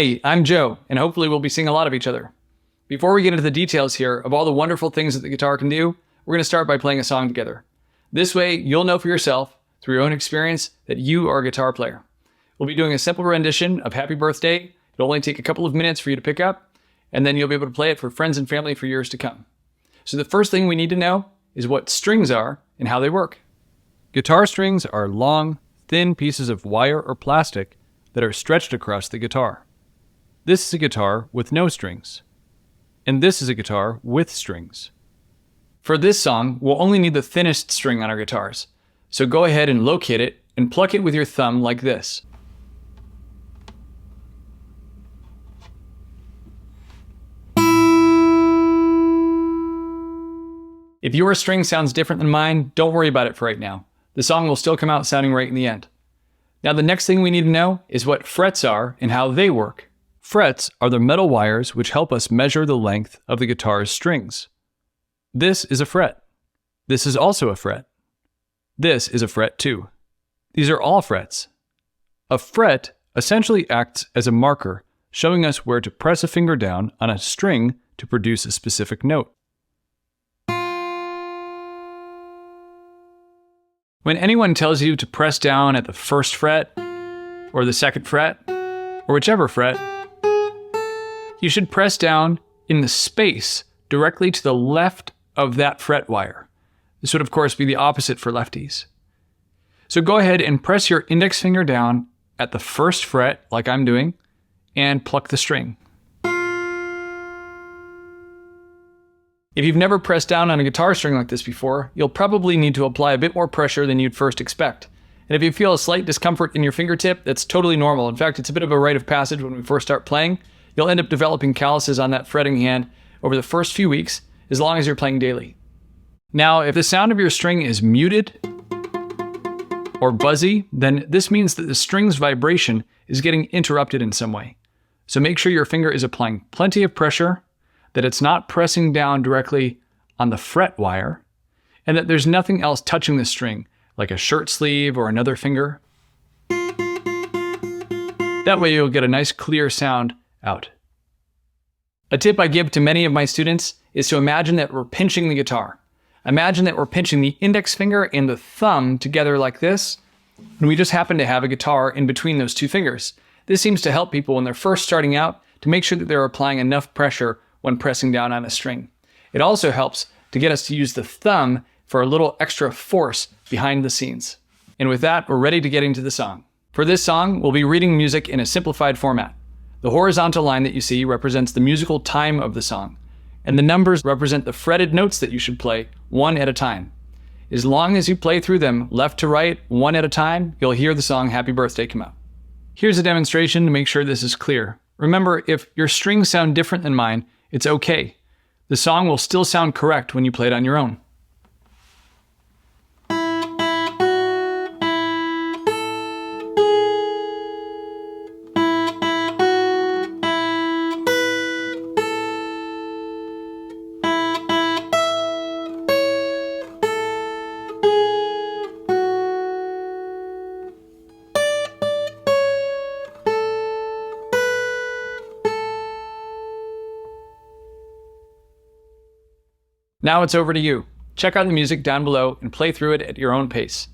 Hey, I'm Joe, and hopefully we'll be seeing a lot of each other. Before we get into the details here of all the wonderful things that the guitar can do, we're going to start by playing a song together. This way, you'll know for yourself, through your own experience, that you are a guitar player. We'll be doing a simple rendition of Happy Birthday. It'll only take a couple of minutes for you to pick up, and then you'll be able to play it for friends and family for years to come. So the first thing we need to know is what strings are and how they work. Guitar strings are long, thin pieces of wire or plastic that are stretched across the guitar. This is a guitar with no strings, and this is a guitar with strings. For this song, we'll only need the thinnest string on our guitars, so go ahead and locate it and pluck it with your thumb like this. If your string sounds different than mine, don't worry about it for right now. The song will still come out sounding right in the end. Now the next thing we need to know is what frets are and how they work. Frets are the metal wires which help us measure the length of the guitar's strings. This is a fret. This is also a fret. This is a fret too. These are all frets. A fret essentially acts as a marker, showing us where to press a finger down on a string to produce a specific note. When anyone tells you to press down at the first fret, or the second fret, or whichever fret, you should press down in the space directly to the left of that fret wire. This would of course be the opposite for lefties. So go ahead and press your index finger down at the first fret, like I'm doing, and pluck the string. If you've never pressed down on a guitar string like this before, you'll probably need to apply a bit more pressure than you'd first expect. And if you feel a slight discomfort in your fingertip, that's totally normal. In fact, it's a bit of a rite of passage when we first start playing. You'll end up developing calluses on that fretting hand over the first few weeks, as long as you're playing daily. Now, if the sound of your string is muted or buzzy, then this means that the string's vibration is getting interrupted in some way. So make sure your finger is applying plenty of pressure, that it's not pressing down directly on the fret wire, and that there's nothing else touching the string, like a shirt sleeve or another finger. That way you'll get a nice clear sound out. A tip I give to many of my students is to imagine that we're pinching the guitar. Imagine that we're pinching the index finger and the thumb together like this, and we just happen to have a guitar in between those two fingers. This seems to help people when they're first starting out to make sure that they're applying enough pressure when pressing down on a string. It also helps to get us to use the thumb for a little extra force behind the scenes. And with that, we're ready to get into the song. For this song, we'll be reading music in a simplified format. The horizontal line that you see represents the musical time of the song, and the numbers represent the fretted notes that you should play one at a time. As long as you play through them left to right, one at a time, you'll hear the song Happy Birthday come out. Here's a demonstration to make sure this is clear. Remember, if your strings sound different than mine, it's okay. The song will still sound correct when you play it on your own. Now it's over to you. Check out the music down below and play through it at your own pace.